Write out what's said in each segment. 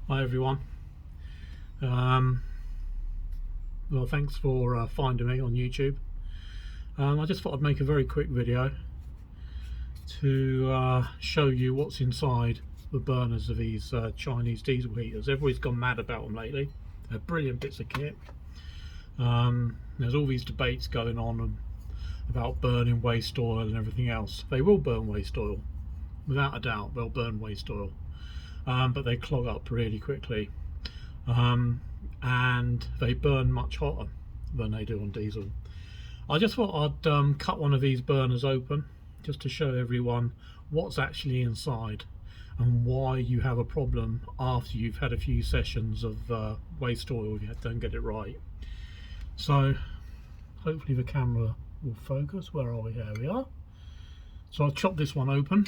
Hi everyone. Um, well, thanks for finding me on YouTube. I just thought I'd make a very quick video to show you what's inside the burners of these Chinese diesel heaters. Everybody's gone mad about them lately. They're brilliant bits of kit. There's all these debates going on about burning waste oil and everything else. They will burn waste oil, without a doubt. They'll burn waste oil, but they clog up really quickly. And they burn much hotter than they do on diesel. I just thought I'd cut one of these burners open just to show everyone what's actually inside and why you have a problem after you've had a few sessions of waste oil if you don't get it right. So hopefully the camera will focus. Where are we? Here we are. So I'll chop this one open.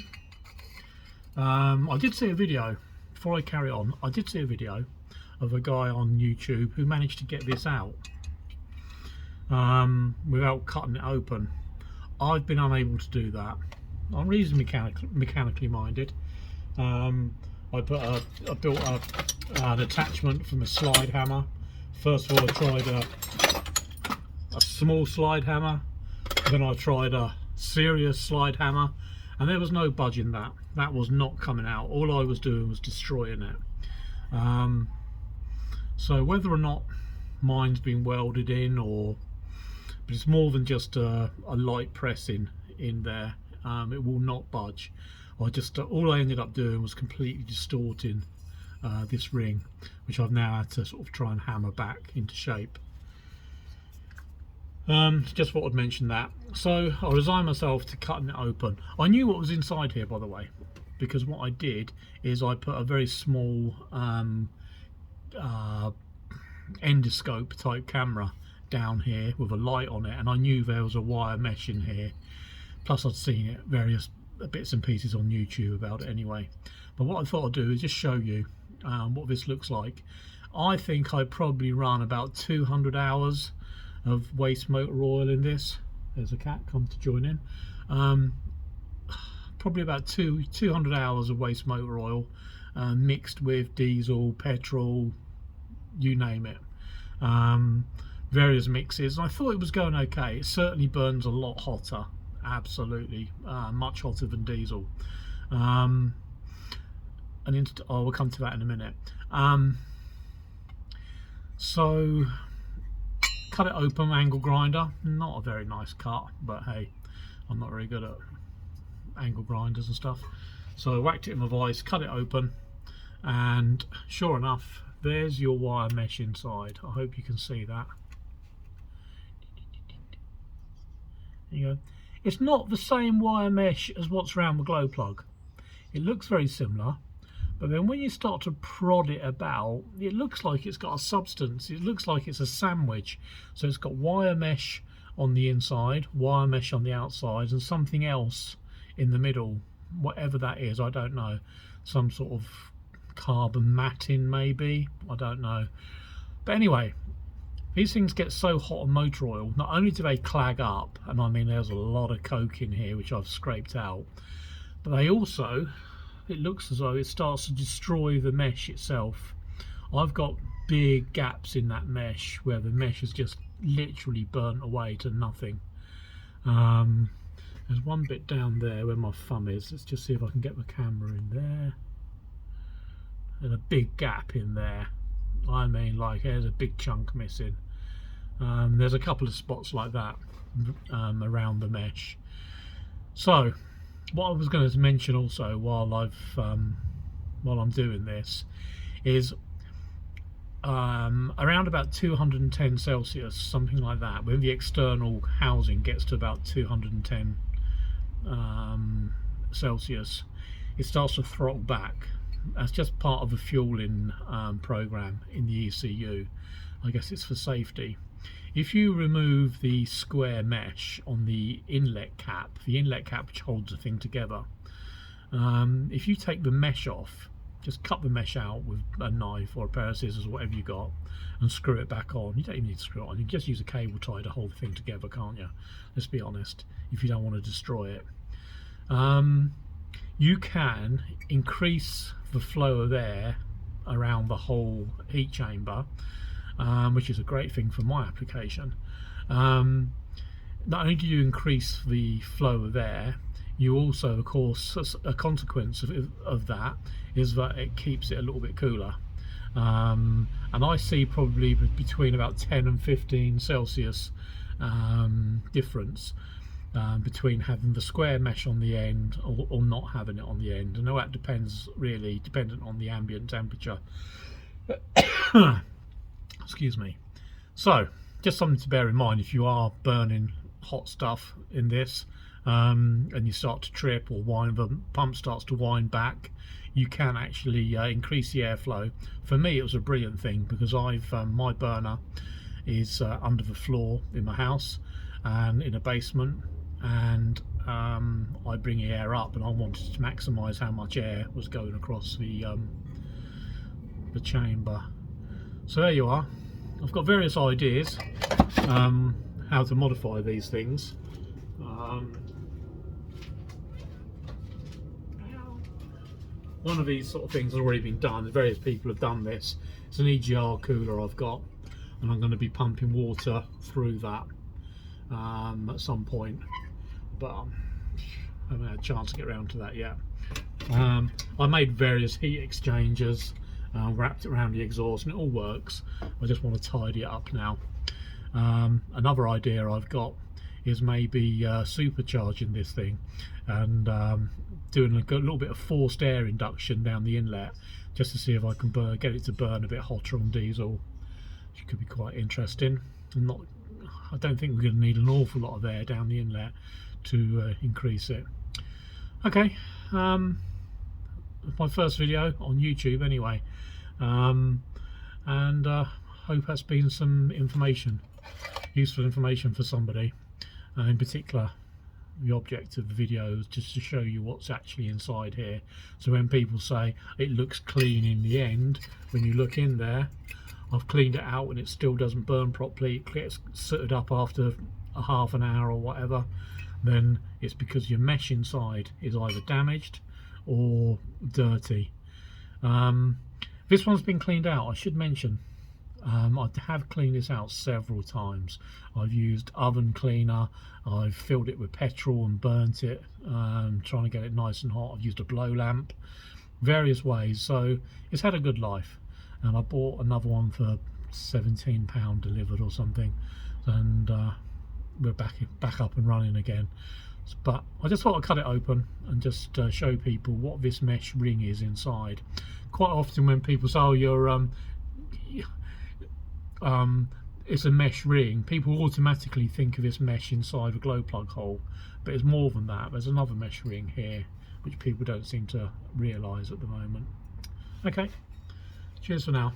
I did see a video, before I carry on, I did see a video of a guy on YouTube who managed to get this out without cutting it open. I've been unable to do that. I'm reasonably mechanically minded. I built an attachment from a slide hammer. First of all, I tried a small slide hammer, then I tried a serious slide hammer, and there was no budging that. That was not coming out. All I was doing was destroying it. So whether or not mine's been welded in, but it's more than just a light pressing in there, it will not budge. All I ended up doing was completely distorting this ring, which I've now had to sort of try and hammer back into shape. Just thought I'd mention that. So I resigned myself to cutting it open. I knew what was inside here, by the way, because what I did is I put a very small endoscope type camera down here with a light on it, and I knew there was a wire mesh in here, plus I'd seen it various bits and pieces on YouTube about it anyway. But what I thought I'd do is just show you what this looks like. I think I probably run about 200 hours of waste motor oil in this. There's a cat come to join in. Probably about 200 hours of waste motor oil mixed with diesel, petrol, you name it, various mixes. I thought it was going okay. It certainly burns a lot hotter, absolutely, much hotter than diesel. We'll come to that in a minute. So cut it open, angle grinder. Not a very nice cut, but hey, I'm not very good at angle grinders and stuff. So I whacked it in my vise, cut it open, and sure enough, there's your wire mesh inside. I hope you can see that. There you go. It's not the same wire mesh as what's around the glow plug. It looks very similar, but then when you start to prod it about, it looks like it's got a substance. It looks like it's a sandwich. So it's got wire mesh on the inside, wire mesh on the outside, and something else in the middle. Whatever that is, I don't know. Some sort of carbon matting maybe, I don't know. But anyway, these things get so hot on motor oil, not only do they clag up, and I mean there's a lot of coke in here which I've scraped out, but they also, it looks as though it starts to destroy the mesh itself. I've got big gaps in that mesh where the mesh has just literally burnt away to nothing. There's one bit down there where my thumb is. Let's just see if I can get the camera in there. There's a big gap in there. I mean, like, there's a big chunk missing. There's a couple of spots like that around the mesh. So what I was going to mention also while I'm doing this is around about 210 Celsius, something like that, when the external housing gets to about 210 Celsius, it starts to throttle back. That's just part of the fueling program in the ECU. I guess it's for safety. If you remove the square mesh on the inlet cap which holds the thing together, if you take the mesh off, just cut the mesh out with a knife or a pair of scissors or whatever you got, and screw it back on. You don't even need to screw it on. You can just use a cable tie to hold the thing together, can't you? Let's be honest, if you don't want to destroy it. You can increase the flow of air around the whole heat chamber, which is a great thing for my application. Not only do you increase the flow of air, you also, of course, a consequence of that is that it keeps it a little bit cooler. And I see probably between about 10 and 15 Celsius difference between having the square mesh on the end or not having it on the end. And that depends, really dependent on the ambient temperature. Excuse me. So just something to bear in mind if you are burning hot stuff in this, and you start to trip or the pump starts to wind back, you can actually increase the airflow. For me, it was a brilliant thing because my burner is under the floor in my house and in a basement, and I bring air up, and I wanted to maximize how much air was going across the chamber. So there you are. I've got various ideas how to modify these things. One of these sort of things has already been done. Various people have done this. It's an EGR cooler I've got, and I'm going to be pumping water through that at some point, but I haven't had a chance to get around to that yet. I made various heat exchangers, wrapped it around the exhaust, and it all works. I just want to tidy it up now. Another idea I've got is maybe supercharging this thing and doing a little bit of forced air induction down the inlet, just to see if I can get it to burn a bit hotter on diesel, which could be quite interesting. And I don't think we're going to need an awful lot of air down the inlet to increase it. Okay, my first video on YouTube anyway, and hope that's been some information, useful information for somebody. In particular, the object of the video is just to show you what's actually inside here. So when people say it looks clean in the end, when you look in there, I've cleaned it out and it still doesn't burn properly, it gets sooted up after a half an hour or whatever, then it's because your mesh inside is either damaged or dirty. This one's been cleaned out, I should mention. I have cleaned this out several times. I've used oven cleaner, I've filled it with petrol and burnt it, trying to get it nice and hot. I've used a blow lamp, various ways, so it's had a good life. And I bought another one for £17 delivered or something, and we're back up and running again. But I just thought I'd cut it open and just show people what this mesh ring is inside. Quite often when people say, oh, you're it's a mesh ring, people automatically think of this mesh inside a glow plug hole, but it's more than that. There's another mesh ring here which people don't seem to realise at the moment. Okay, cheers for now.